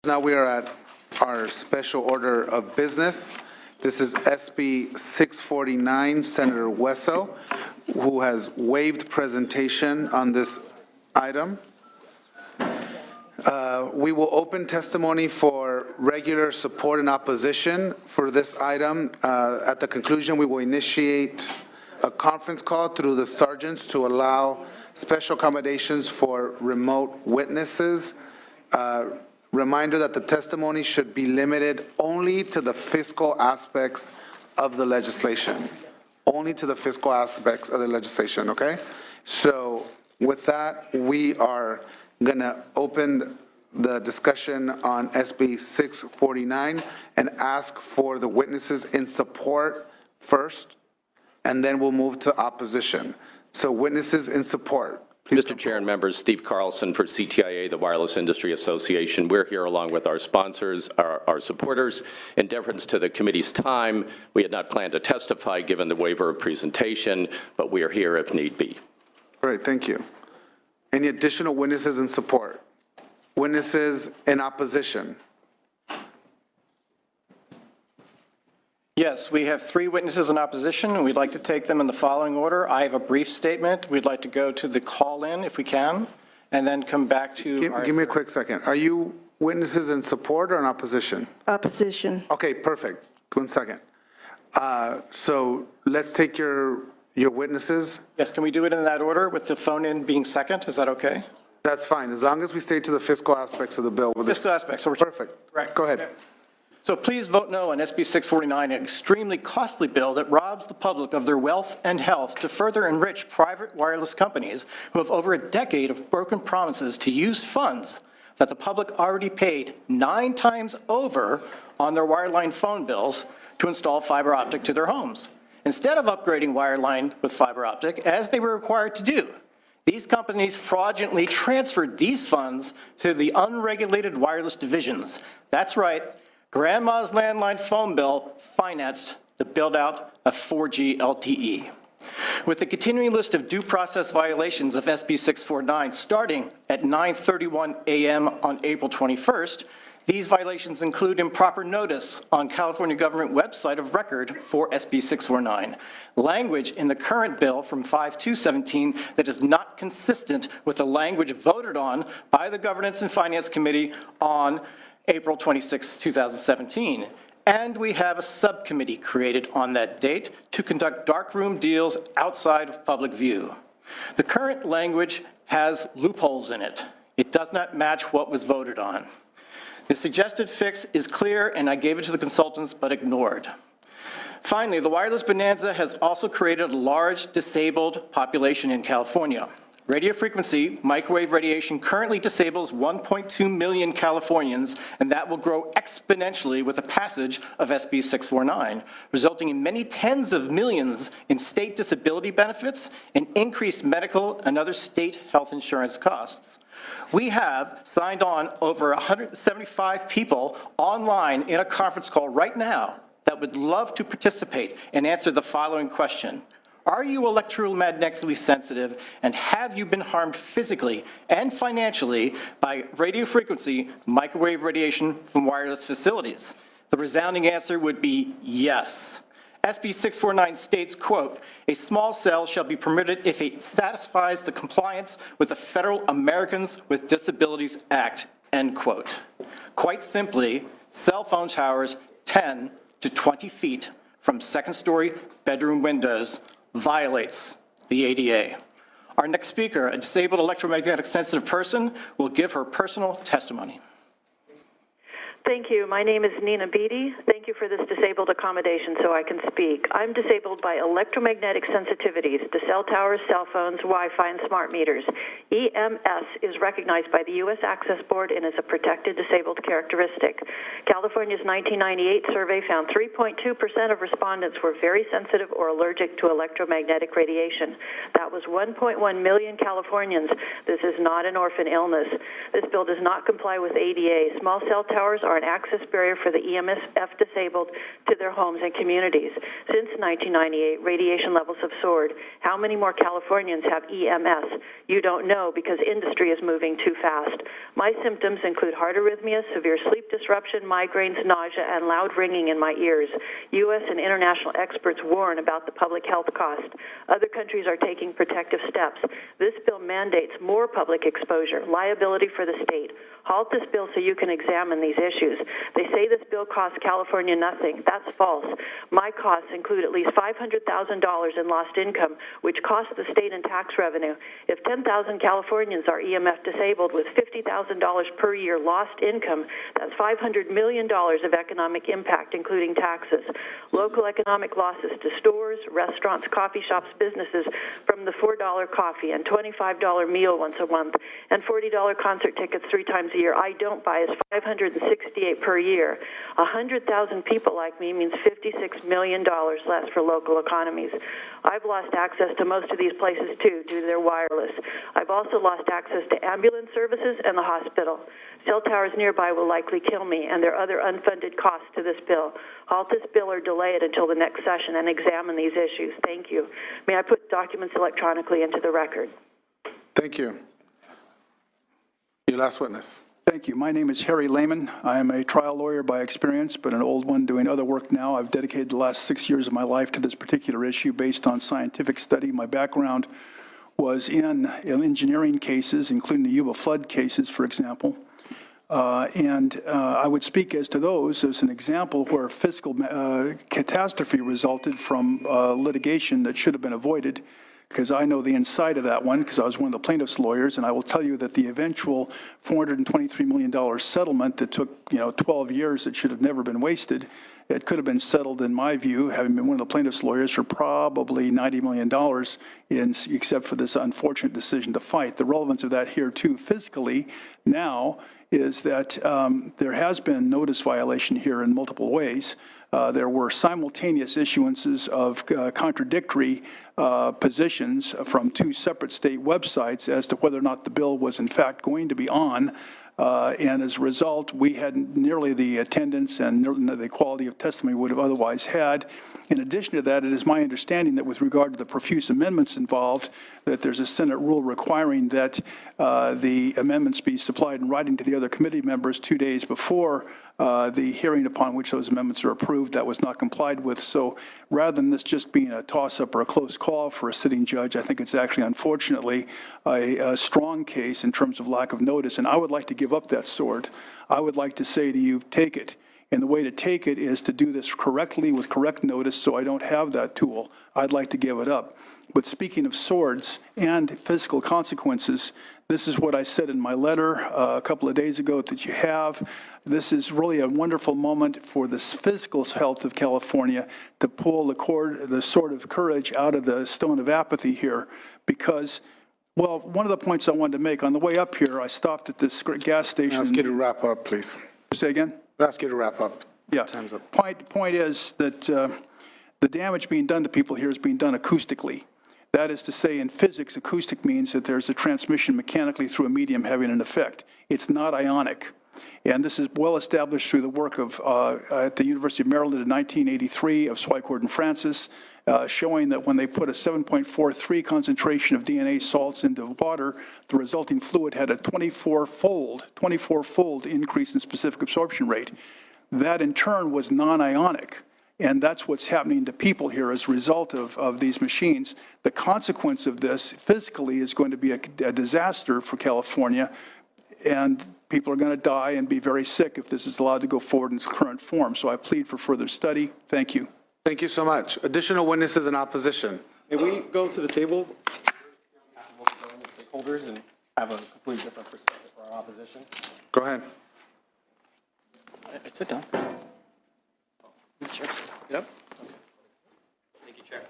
Now we are at our special order of business. This is sb649, Senator Wesso, who has waived presentation on this item. We will open testimony for regular support and opposition for this item. At the conclusion, we will initiate a conference call through the sergeants to allow special accommodations for remote witnesses. Reminder that the testimony should be limited only to the fiscal aspects of the legislation. Only to the fiscal aspects of the legislation, okay? So with that, we are gonna open the discussion on SB 649 and ask for the witnesses in support first, and then we'll move to opposition. So witnesses in support. Mr. Chair and members, Steve Carlson for CTIA, the Wireless Industry Association. We're here along with our sponsors, our supporters. In deference to the committee's time, we had not planned to testify given the waiver of presentation, but we are here if need be. All right, thank you. Any additional witnesses in support? Witnesses in opposition? Yes, we have 3 witnesses in opposition, and we'd like to take them in the following order. I have a brief statement. We'd like to go to the call-in, if we can, and then come back to Give me a quick second. Are you witnesses in support or in opposition? Opposition. Okay, perfect. 1 second. So let's take your witnesses. Yes, can we do it in that order with the phone-in being second? Is that okay? That's fine, as long as we stay to the fiscal aspects of the bill. Fiscal aspects. So we're perfect. Right. Go ahead. Okay. So please vote no on SB 649, an extremely costly bill that robs the public of their wealth and health to further enrich private wireless companies who have over a decade of broken promises to use funds that the public already paid 9 times over on their wireline phone bills to install fiber optic to their homes. Instead of upgrading wireline with fiber optic, as they were required to do, these companies fraudulently transferred these funds to the unregulated wireless divisions. That's right. Grandma's landline phone bill financed the build-out of 4G LTE. With the continuing list of due process violations of SB 649 starting at 9:31 a.m. on April 21st, these violations include improper notice on California government website of record for SB 649, language in the current bill from 5/2/17 that is not consistent with the language voted on by the Governance and Finance Committee on April 26, 2017, and we have a subcommittee created on that date to conduct darkroom deals outside of public view. The current language has loopholes in it. It does not match what was voted on. The suggested fix is clear, and I gave it to the consultants but ignored. Finally, the wireless bonanza has also created a large disabled population in California. Radio frequency microwave radiation currently disables 1.2 million Californians, and that will grow exponentially with the passage of SB 649, resulting in many tens of millions in state disability benefits and increased medical and other state health insurance costs. We have signed on over 175 people online in a conference call right now that would love to participate and answer the following question. Are you electromagnetically sensitive, and have you been harmed physically and financially by radio frequency microwave radiation from wireless facilities? The resounding answer would be yes. SB 649 states, quote, a small cell shall be permitted if it satisfies the compliance with the Federal Americans with Disabilities Act, end quote. Quite simply, cell phone towers 10 to 20 feet from second-story bedroom windows violates the ADA. Our next speaker, a disabled electromagnetic sensitive person, will give her personal testimony. Thank you. My name is Nina Beatty. Thank you for this disabled accommodation so I can speak. I'm disabled by electromagnetic sensitivities to cell towers, cell phones, Wi-Fi, and smart meters. EMS is recognized by the U.S. Access Board and is a protected disabled characteristic. California's 1998 survey found 3.2% of respondents were very sensitive or allergic to electromagnetic radiation. That was 1.1 million Californians. This is not an orphan illness. This bill does not comply with ADA. Small cell towers are an access barrier for the EMF disabled to their homes and communities. Since 1998, radiation levels have soared. How many more Californians have EMS? You don't know because industry is moving too fast. My symptoms include heart arrhythmias, severe sleep disruption, migraines, nausea, and loud ringing in my ears. U.S. and international experts warn about the public health cost. Other countries are taking protective steps. This bill mandates more public exposure, liability for the state. Halt this bill so you can examine these issues. They say this bill costs California nothing. That's false. My costs include at least $500,000 in lost income, which costs the state in tax revenue. If 10,000 Californians are EMF disabled with $50,000 per year lost income, that's $500 million of economic impact, including taxes. Local economic losses to stores, restaurants, coffee shops, businesses from the $4 coffee and $25 meal once a month and $40 concert tickets 3 times a year I don't buy is $568 per year. 100,000 people like me means $56 million less for local economies. I've lost access to most of these places, too, due to their wireless. I've also lost access to ambulance services and the hospital. Cell towers nearby will likely kill me, and there are other unfunded costs to this bill. Halt this bill or delay it until the next session and examine these issues. Thank you. May I put documents electronically into the record? Thank you. Your last witness. Thank you. My name is Harry Layman. I am a trial lawyer by experience, but an old one doing other work now. I've dedicated the last 6 years of my life to this particular issue based on scientific study. My background was in engineering cases, including the Yuba flood cases, for example. I would speak as to those as an example where fiscal catastrophe resulted from litigation that should have been avoided, because I know the inside of that one, because I was one of the plaintiff's lawyers, and I will tell you that the eventual $423 million settlement that took 12 years that should have never been wasted, it could have been settled, in my view, having been one of the plaintiff's lawyers, for probably $90 million, except for this unfortunate decision to fight. The relevance of that here, too, fiscally, now, is that there has been notice violation here in multiple ways. There were simultaneous issuances of contradictory positions from 2 separate state websites as to whether or not the bill was in fact going to be on. And as a result, we had nearly the attendance and the quality of testimony we would have otherwise had. In addition to that, it is my understanding that with regard to the profuse amendments involved, that there's a Senate rule requiring that the amendments be supplied in writing to the other committee members 2 days before the hearing upon which those amendments are approved. That was not complied with. So rather than this just being a toss-up or a close call for a sitting judge, I think it's actually, unfortunately, a strong case in terms of lack of notice. And I would like to give up that sword. I would like to say to you, take it. And the way to take it is to do this correctly with correct notice, so I don't have that tool. I'd like to give it up. But speaking of swords and fiscal consequences, this is what I said in my letter a couple of days ago that you have. This is really a wonderful moment for the fiscal health of California to pull the sword of courage out of the stone of apathy here, because, well, one of the points I wanted to make, on the way up here, I stopped at this gas station. Ask you to wrap up, please. Say again? Ask you to wrap up. Yeah. Time's up. Point is that the damage being done to people here is being done acoustically. That is to say, in physics, acoustic means that there's a transmission mechanically through a medium having an effect. It's not ionic. And this is well established through the work of, at the University of Maryland in 1983 of Swycord and Francis, showing that when they put a 7.43 concentration of DNA salts into water, the resulting fluid had a 24-fold increase in specific absorption rate. That in turn was non-ionic. And that's what's happening to people here as a result of these machines. The consequence of this physically is going to be a disaster for California, and people are going to die and be very sick if this is allowed to go forward in its current form. So I plead for further study. Thank you. Thank you so much. Additional witnesses in opposition. May we go to the table, stakeholders, and have a completely different perspective for our opposition? Go ahead. Sit down. Sure. Yep. Thank you, Chair.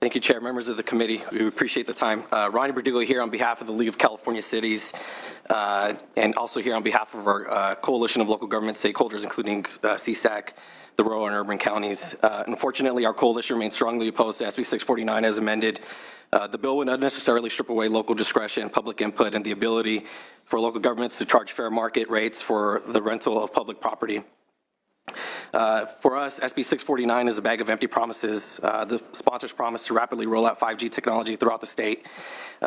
Thank you, Chair, members of the committee. We appreciate the time. Ronnie Berdugo here on behalf of the League of California Cities. and also here on behalf of our coalition of local government stakeholders, including CSAC, the rural and urban counties. Unfortunately, our coalition remains strongly opposed to SB 649 as amended. The bill would unnecessarily strip away local discretion, public input, and the ability for local governments to charge fair market rates for the rental of public property. For us, SB 649 is a bag of empty promises. The sponsors promise to rapidly roll out 5G technology throughout the state,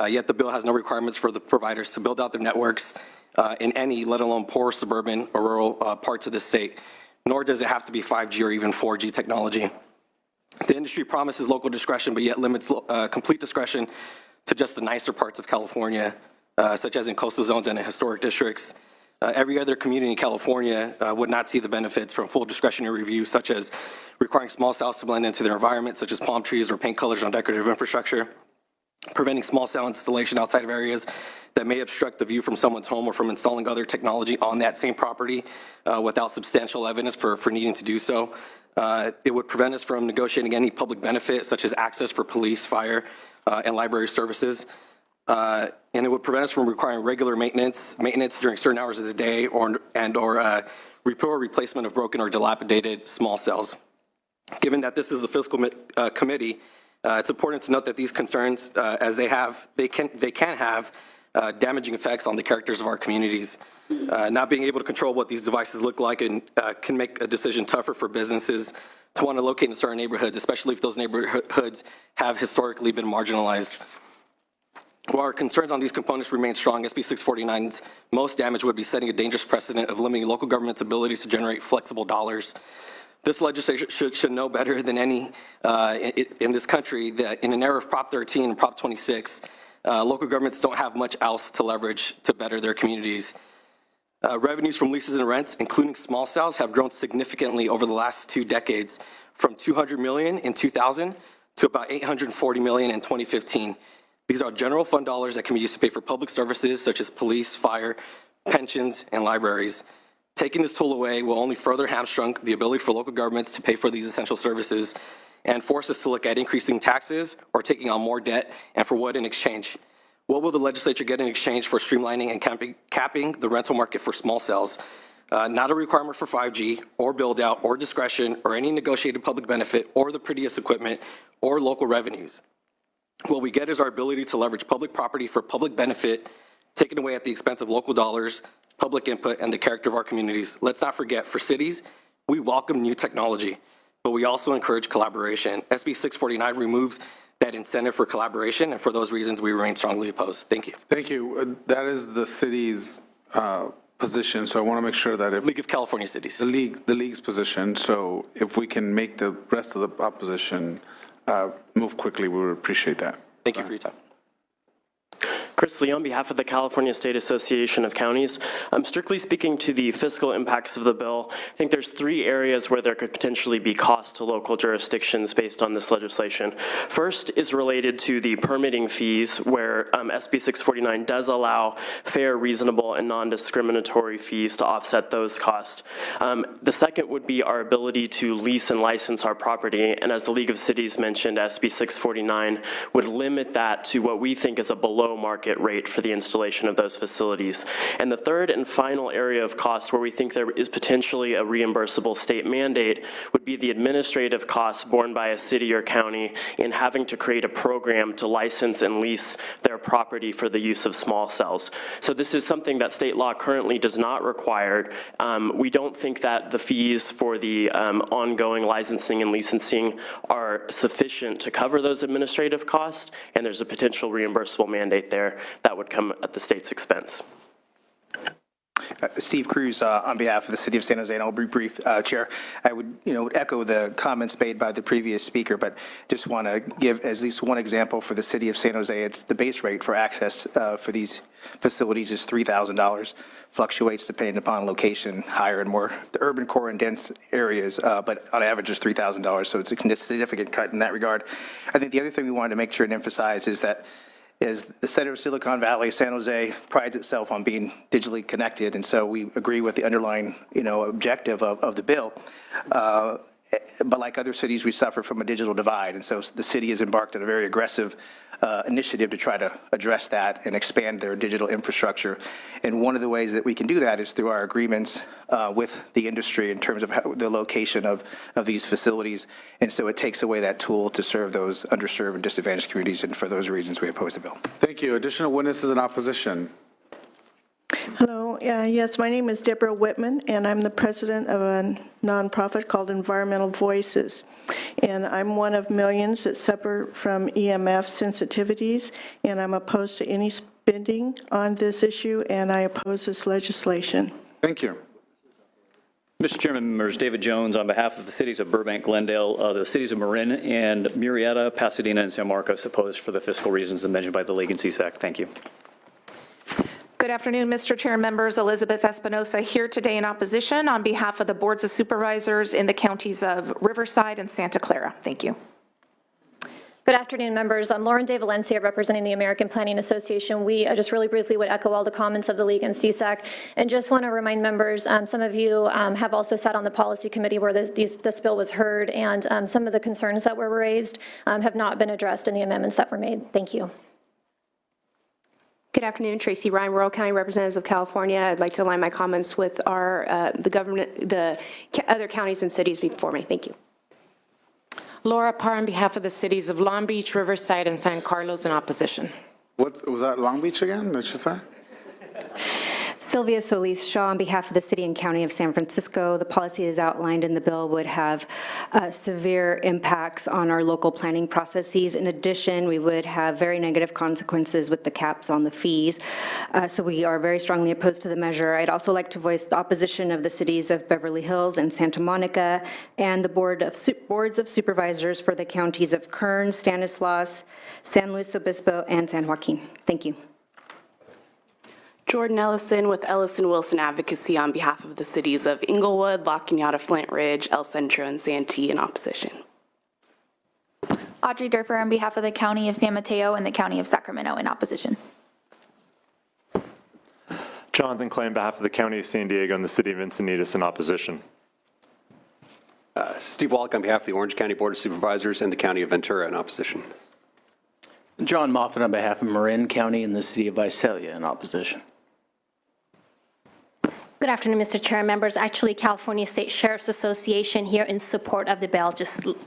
yet the bill has no requirements for the providers to build out their networks in any, let alone poor suburban or rural parts of the state, nor does it have to be 5G or even 4G technology. The industry promises local discretion, but yet limits complete discretion to just the nicer parts of California, such as in coastal zones and in historic districts. Every other community in California would not see the benefits from full discretionary review, such as requiring small cells to blend into their environment, such as palm trees or paint colors on decorative infrastructure, preventing small cell installation outside of areas that may obstruct the view from someone's home, or from installing other technology on that same property without substantial evidence for needing to do so. It would prevent us from negotiating any public benefit, such as access for police, fire, and library services. And it would prevent us from requiring regular maintenance during certain hours of the day, or repair or replacement of broken or dilapidated small cells. Given that this is the Fiscal Committee, it's important to note that these concerns, as they can have damaging effects on the characters of our communities. Not being able to control what these devices look like and can make a decision tougher for businesses to want to locate in certain neighborhoods, especially if those neighborhoods have historically been marginalized. While our concerns on these components remain strong, SB 649's most damage would be setting a dangerous precedent of limiting local government's ability to generate flexible dollars. This legislation should know better than any in this country that in an era of Prop 13 and Prop 26, local governments don't have much else to leverage to better their communities. Revenues from leases and rents, including small cells, have grown significantly over the last 2 decades, from $200 million in 2000 to about $840 million in 2015. These are general fund dollars that can be used to pay for public services such as police, fire, pensions, and libraries. Taking this tool away will only further hamstring the ability for local governments to pay for these essential services and force us to look at increasing taxes or taking on more debt, and for what in exchange? What will the legislature get in exchange for streamlining and capping the rental market for small cells? Not a requirement for 5G or build out or discretion or any negotiated public benefit or the prettiest equipment or local revenues. What we get is our ability to leverage public property for public benefit, taken away at the expense of local dollars, public input, and the character of our communities. Let's not forget, for cities, we welcome new technology, but we also encourage collaboration. SB 649 removes that incentive for collaboration, and for those reasons, we remain strongly opposed. Thank you. Thank you. That is the city's position, so I want to make sure that if League of California Cities. the league's position, so if we can make the rest of the opposition move quickly, we would appreciate that. Thank you for your time. Chris Lee on behalf of the California State Association of Counties. Strictly speaking to the fiscal impacts of the bill, I think there's 3 areas where there could potentially be cost to local jurisdictions based on this legislation. First is related to the permitting fees, where SB 649 does allow fair, reasonable, and non-discriminatory fees to offset those costs. The second would be our ability to lease and license our property, and as the League of Cities mentioned, SB 649 would limit that to what we think is a below market rate for the installation of those facilities. And the third and final area of cost where we think there is potentially a reimbursable state mandate would be the administrative costs borne by a city or county in having to create a program to license and lease their property for the use of small cells. So this is something that state law currently does not require. We don't think that the fees for the ongoing licensing and licensing are sufficient to cover those administrative costs, and there's a potential reimbursable mandate there that would come at the state's expense. Steve Cruz on behalf of the City of San Jose, and I'll be brief, Chair. I would, echo the comments made by the previous speaker, but just want to give at least one example for the City of San Jose. It's the base rate for access for these facilities is $3,000. Fluctuates depending upon location, higher and more the urban core and dense areas, but on average is $3,000. So it's a significant cut in that regard. I think the other thing we wanted to make sure and emphasize is that the center of Silicon Valley, San Jose, prides itself on being digitally connected, and so we agree with the underlying, objective of the bill. but like other cities, we suffer from a digital divide. And so the city has embarked on a very aggressive initiative to try to address that and expand their digital infrastructure. And one of the ways that we can do that is through our agreements with the industry in terms of the location of these facilities. And so it takes away that tool to serve those underserved and disadvantaged communities. And for those reasons, we oppose the bill. Thank you. Additional witnesses in opposition. Hello, yes, my name is Deborah Whitman, and I'm the president of a nonprofit called Environmental Voices. And I'm one of millions that suffer from EMF sensitivities, and I'm opposed to any spending on this issue, and I oppose this legislation. Thank you. Mr. Chairman, members, David Jones on behalf of the cities of Burbank, Glendale, the cities of Marin and Murrieta, Pasadena, and San Marcos opposed for the fiscal reasons mentioned by the League and CSAC. Thank you. Good afternoon, Mr. Chair and members. Elizabeth Espinosa here today in opposition on behalf of the boards of supervisors in the counties of Riverside and Santa Clara. Thank you. Good afternoon, members. I'm Lauren De Valencia, representing the American Planning Association. We just really briefly would echo all the comments of the League and CSAC, and just want to remind members, some of you have also sat on the policy committee where this bill was heard, and some of the concerns that were raised have not been addressed in the amendments that were made. Thank you. Good afternoon, Tracy Ryan, Rural County Representatives of California. I'd like to align my comments with our the other counties and cities before me. Thank you. Laura Parr on behalf of the cities of Long Beach, Riverside, and San Carlos in opposition. What was that, Long Beach again? Did you say? Sylvia Solis Shaw on behalf of the City and County of San Francisco. The policy as outlined in the bill would have severe impacts on our local planning processes. In addition, we would have very negative consequences with the caps on the fees. So we are very strongly opposed to the measure. I'd also like to voice the opposition of the cities of Beverly Hills and Santa Monica and the boards of supervisors for the counties of Kern, Stanislaus, San Luis Obispo, and San Joaquin. Thank you. Jordan Ellison with Ellison Wilson Advocacy on behalf of the cities of Inglewood, La Cañada, Flint Ridge, El Centro, and Santee in opposition. Audrey Durfer on behalf of the County of San Mateo and the County of Sacramento in opposition. Jonathan Clay on behalf of the County of San Diego and the City of Encinitas in opposition. Steve Wallach on behalf of the Orange County Board of Supervisors and the County of Ventura in opposition. John Moffitt on behalf of Marin County and the City of Visalia in opposition. Good afternoon, Mr. Chair and members. Actually, California State Sheriff's Association here in support of the bill. Just letting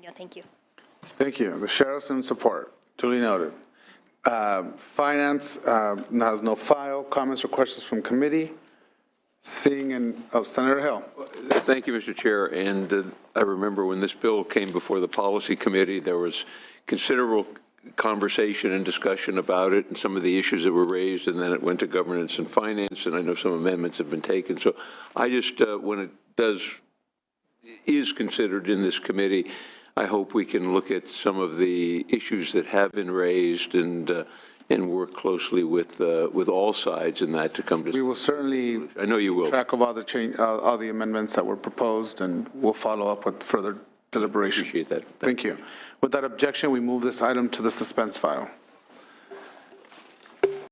you know, thank you. Thank you. The sheriff's in support. Duly noted. Finance has no file. Comments or questions from committee? Seeing and, Senator Hill. Thank you, Mr. Chair. And I remember when this bill came before the policy committee, there was considerable conversation and discussion about it and some of the issues that were raised, and then it went to governance and finance, and I know some amendments have been taken. So I just, when it is considered in this committee, I hope we can look at some of the issues that have been raised and work closely with all sides in that to come to. We will certainly. I know you will. Track of all the amendments that were proposed, and we'll follow up with further deliberation. Appreciate that. Thank you. With that objection, we move this item to the suspense file.